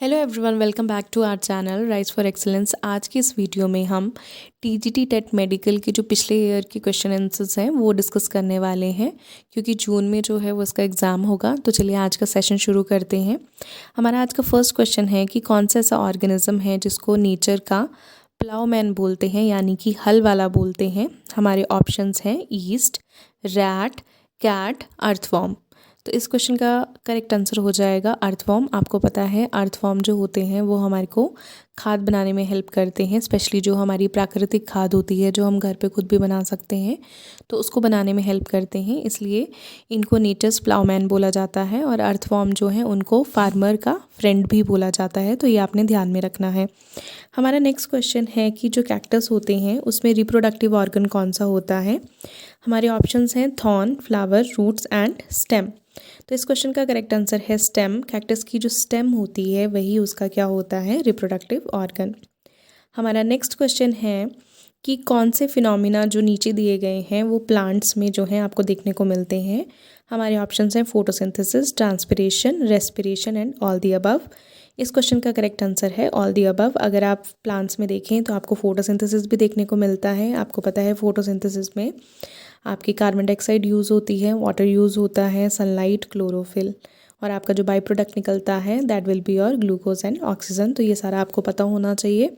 Hello everyone, welcome back to our channel rise for excellence. आज की इस video में हम टीजीटी टेट मेडिकल के जो पिछले ईयर के क्वेश्चन आंसर्स हैं वो डिस्कस करने वाले हैं, क्योंकि जून में जो है वो इसका एग्ज़ाम होगा। तो चलिए आज का सेशन शुरू करते हैं। हमारा आज का फर्स्ट क्वेश्चन है कि कौन सा ऐसा ऑर्गेनिज्म है जिसको नेचर का प्लाउमैन बोलते हैं, यानी कि हल वाला बोलते हैं। हमारे ऑप्शंस हैं ईस्ट, रैट, कैट, अर्थवॉर्म। तो इस क्वेश्चन का करेक्ट आंसर हो जाएगा अर्थवॉर्म। आपको पता है अर्थवॉर्म जो होते हैं वो हमारे को खाद बनाने में हेल्प करते हैं, स्पेशली जो हमारी प्राकृतिक खाद होती है जो हम घर पे खुद भी बना सकते हैं, तो उसको बनाने में हेल्प करते हैं। इसलिए इनको नेचर्स प्लाउमैन बोला जाता है और अर्थवॉर्म जो है उनको फार्मर का फ्रेंड भी बोला जाता है। तो ये आपने ध्यान में रखना है। हमारा नेक्स्ट क्वेश्चन है कि जो कैक्टस होते हैं उसमें रिप्रोडक्टिव ऑर्गन कौन सा होता है। हमारे ऑप्शंस हैं thorn, flower, roots and stem. तो इस क्वेश्चन का करेक्ट आंसर है स्टेम। कैक्टस की जो स्टेम होती है वही उसका क्या होता है, रिप्रोडक्टिव ऑर्गन। हमारा नेक्स्ट क्वेश्चन है कि कौन से फिनोमिना जो नीचे दिए गए हैं वो प्लांट्स में जो है आपको देखने को मिलते हैं। हमारे ऑप्शंस हैं photosynthesis, transpiration, respiration and all the above. इस क्वेश्चन का करेक्ट आंसर है ऑल दी अबव। अगर आप प्लांट्स में देखें तो आपको फोटोसिंथेसिस भी देखने को मिलता है। आपको पता है फोटोसिंथेसिस में आपकी कार्बन डाइऑक्साइड यूज़ होती है, वाटर यूज़ होता है, सनलाइट, क्लोरोफिल, और आपका जो बाई प्रोडक्ट निकलता है that will be your glucose and oxygen. तो ये सारा आपको पता होना चाहिए।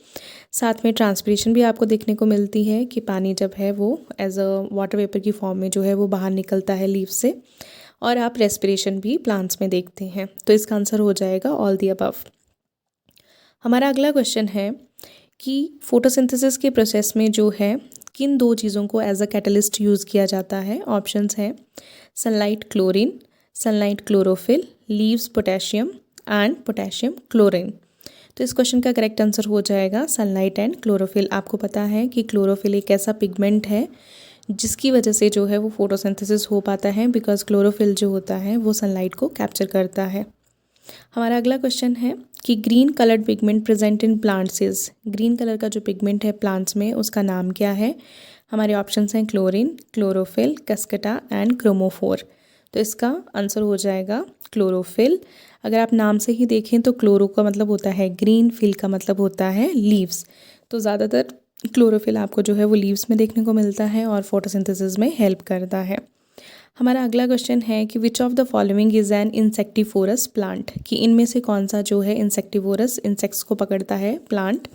साथ में ट्रांसपिरेशन भी आपको देखने को मिलती है कि पानी जब है वो एज अ वाटर वेपर की फॉर्म में जो है वो बाहर निकलता है लीव से, और आप रेस्पिरेशन भी प्लांट्स में देखते हैं। तो इसका आंसर हो जाएगा ऑल दी अबव। हमारा अगला क्वेश्चन है कि फोटोसिंथेसिस के प्रोसेस में जो है किन दो चीज़ों को एज अ कैटलिस्ट यूज़ किया जाता है। ऑप्शंस हैं sunlight chlorine, sunlight chlorophyll, leaves potassium and potassium chlorine. तो इस क्वेश्चन का करेक्ट आंसर हो जाएगा सनलाइट एंड क्लोरोफिल। आपको पता है कि क्लोरोफिल एक ऐसा पिगमेंट है जिसकी वजह से जो है वो फोटोसिंथेसिस हो पाता है, बिकॉज क्लोरोफिल जो होता है वो सनलाइट को कैप्चर करता है। हमारा अगला क्वेश्चन है कि green coloured pigment present in plants is. Green colour का जो पिगमेंट है प्लांट्स में उसका नाम क्या है। हमारे ऑप्शंस हैं क्लोरीन, क्लोरोफिल, कस्कटा एंड क्रोमोफोर। तो इसका आंसर हो जाएगा क्लोरोफिल। अगर आप नाम से ही देखें तो क्लोरो का मतलब होता है ग्रीन, फिल का मतलब होता है लीव्स। तो ज़्यादातर क्लोरोफिल आपको जो है वो लीव्स में देखने को मिलता है और फोटोसिंथेसिस में हेल्प करता है। हमारा अगला क्वेश्चन है कि which of the following is an insectivorous plant, कि इनमें से कौन सा जो है इंसेक्टिवोरस, इंसेक्ट्स को पकड़ता है प्लांट।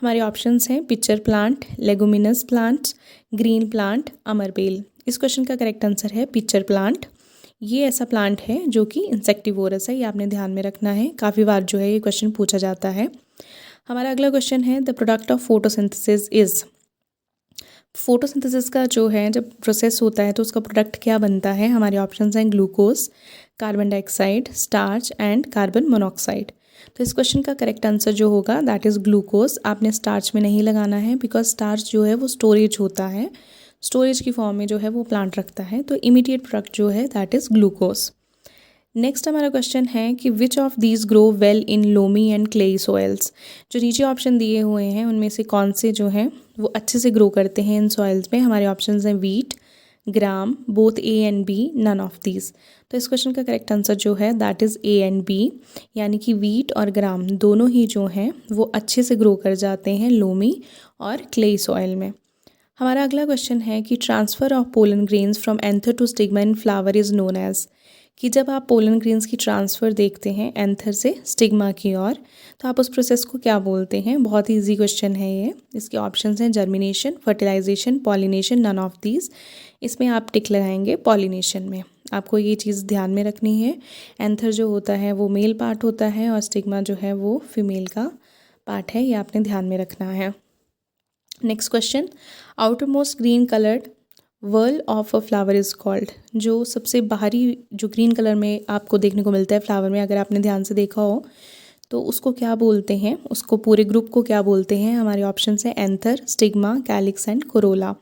हमारे ऑप्शंस हैं pitcher plant, leguminous plants, green plant, अमरबेल। इस क्वेश्चन का करेक्ट आंसर है पिक्चर प्लांट। ये ऐसा प्लांट है जो कि इंसेक्टिवोरस है, ये आपने ध्यान में रखना है। काफ़ी बार जो है ये क्वेश्चन पूछा जाता है। हमारा अगला क्वेश्चन है the product of photosynthesis is. Photosynthesis का जो है जब प्रोसेस होता है तो उसका प्रोडक्ट क्या बनता है। हमारे ऑप्शंस हैं glucose, carbon dioxide, starch and carbon monoxide. तो इस क्वेश्चन का करेक्ट आंसर जो होगा दैट इज़ ग्लूकोज। आपने स्टार्च में नहीं लगाना है, बिकॉज स्टार्च जो है वो स्टोरेज होता है, स्टोरेज की फॉर्म में जो है वो प्लांट रखता है। तो इमीडिएट प्रोडक्ट जो है दैट इज़ ग्लूकोज। नेक्स्ट हमारा क्वेश्चन है कि which of these grow well in loamy and clayey soils. जो नीचे ऑप्शन दिए हुए हैं उनमें से कौन से जो हैं वो अच्छे से ग्रो करते हैं इन सॉइल्स में। हमारे ऑप्शंस हैं wheat, gram, both A and B, none of these. तो इस क्वेश्चन का करेक्ट आंसर जो है that is A and B, यानी कि वीट और ग्राम दोनों ही जो हैं वो अच्छे से ग्रो कर जाते हैं लोमी और क्लेई सॉइल में। हमारा अगला क्वेश्चन है कि transfer of pollen grains from anther to stigma in flower is known as. कि जब आप पोलन ग्रेन्स की ट्रांसफ़र देखते हैं एंथर से स्टिग्मा की ओर, तो आप उस प्रोसेस को क्या बोलते हैं। बहुत ही ईजी क्वेश्चन है ये। इसके ऑप्शंस हैं germination, fertilisation, pollination, none of these. इसमें आप टिक लगाएंगे पॉलिनेशन में। आपको ये चीज़ ध्यान में रखनी है। एंथर जो होता है वो मेल पार्ट होता है और स्टिग्मा जो है वो फीमेल का पार्ट है, ये आपने ध्यान में रखना है। Next question, outermost green coloured whorl of a flower is called. जो सबसे बाहरी जो ग्रीन कलर में आपको देखने को मिलता है फ्लावर में, अगर आपने ध्यान से देखा हो तो उसको क्या बोलते हैं, उसको पूरे ग्रुप को क्या बोलते हैं। हमारे ऑप्शन है anther, stigma, calyx and Corolla.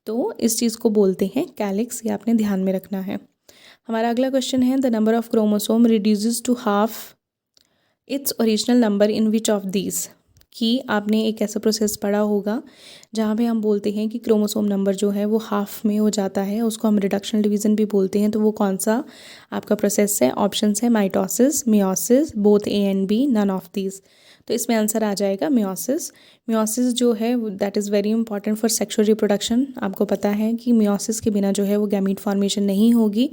तो इस चीज़ को बोलते हैं कैलिक्स, ये आपने ध्यान में रखना है। हमारा अगला क्वेश्चन है the number of chromosome reduces to half its original number in which of these. कि आपने एक ऐसा प्रोसेस पढ़ा होगा जहाँ पे हम बोलते हैं कि क्रोमोसोम नंबर जो है वो हाफ में हो जाता है, उसको हम रिडक्शनल डिवीज़न भी बोलते हैं। तो वो कौन सा आपका प्रोसेस है? ऑप्शंस है mitosis, meiosis, both A and B, none of these. तो इसमें आंसर आ जाएगा मियोसिस। मियोसिस जो है that is very important for sexual reproduction. आपको पता है कि मियोसिस के बिना जो है वो गैमीट फॉर्मेशन नहीं होगी,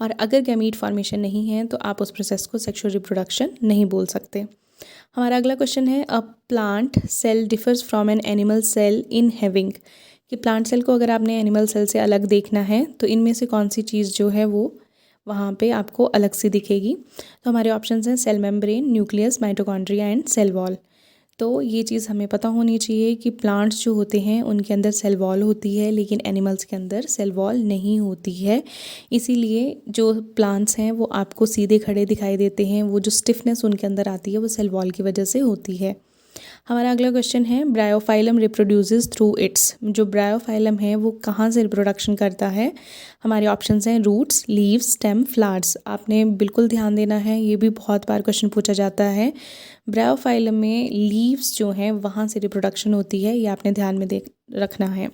और अगर गैमीट फॉर्मेशन नहीं है तो आप उस प्रोसेस को सेक्सुअल रिप्रोडक्शन नहीं बोल सकते। हमारा अगला क्वेश्चन है, a plant cell differs from an animal cell in having. कि प्लांट सेल को अगर आपने एनिमल सेल से अलग देखना है तो इनमें से कौन सी चीज़ जो है वो वहाँ पे आपको अलग सी दिखेगी। तो हमारे ऑप्शंस हैं cell membrane, nucleus, mitochondria and cell wall. तो ये चीज़ हमें पता होनी चाहिए कि प्लांट्स जो होते हैं उनके अंदर सेल वॉल होती है, लेकिन एनिमल्स के अंदर सेल वॉल नहीं होती है। इसीलिए जो प्लांट्स हैं वो आपको सीधे खड़े दिखाई देते हैं, वो जो स्टिफनेस उनके अंदर आती है वो सेल वॉल की वजह से होती है। हमारा अगला क्वेश्चन है, ब्रायोफाइलम रिप्रोड्यूसेस थ्रू इट्स। जो ब्रायोफाइलम है वो कहाँ से रिप्रोडक्शन करता है? हमारे ऑप्शंस हैं रूट्स, लीव्स, स्टेम, फ्लावर्स। आपने बिल्कुल ध्यान देना है, ये भी बहुत बार क्वेश्चन पूछा जाता है। ब्रायोफाइलम में लीव्स जो हैं वहाँ से रिप्रोडक्शन होती है, ये आपने ध्यान में रखना है।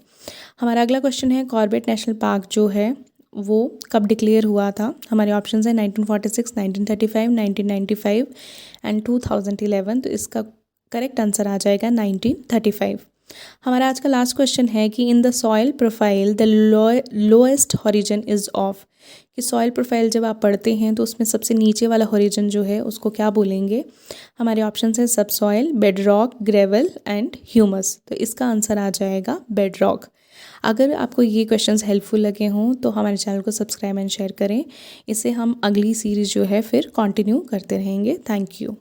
हमारा अगला क्वेश्चन है, कॉर्बेट नेशनल पार्क जो है वो कब डिक्लेयर हुआ था? हमारे ऑप्शंस हैं 1946, 1935, 1995 एंड 2011। तो इसका करेक्ट आंसर आ जाएगा 1935। हमारा आज का लास्ट क्वेश्चन है कि in the soil profile the lowest horizon is of. कि सॉइल प्रोफाइल जब आप पढ़ते हैं तो उसमें सबसे नीचे वाला हॉरिजन जो है उसको क्या बोलेंगे? हमारे ऑप्शंस हैं सब soil, bed rock, gravel and humus. तो इसका आंसर आ जाएगा बेड रॉक। अगर आपको ये क्वेश्चंस हेल्पफुल लगे हों तो हमारे चैनल को सब्सक्राइब एंड शेयर करें। इससे हम अगली सीरीज़ जो है फिर कंटिन्यू करते रहेंगे। Thank you.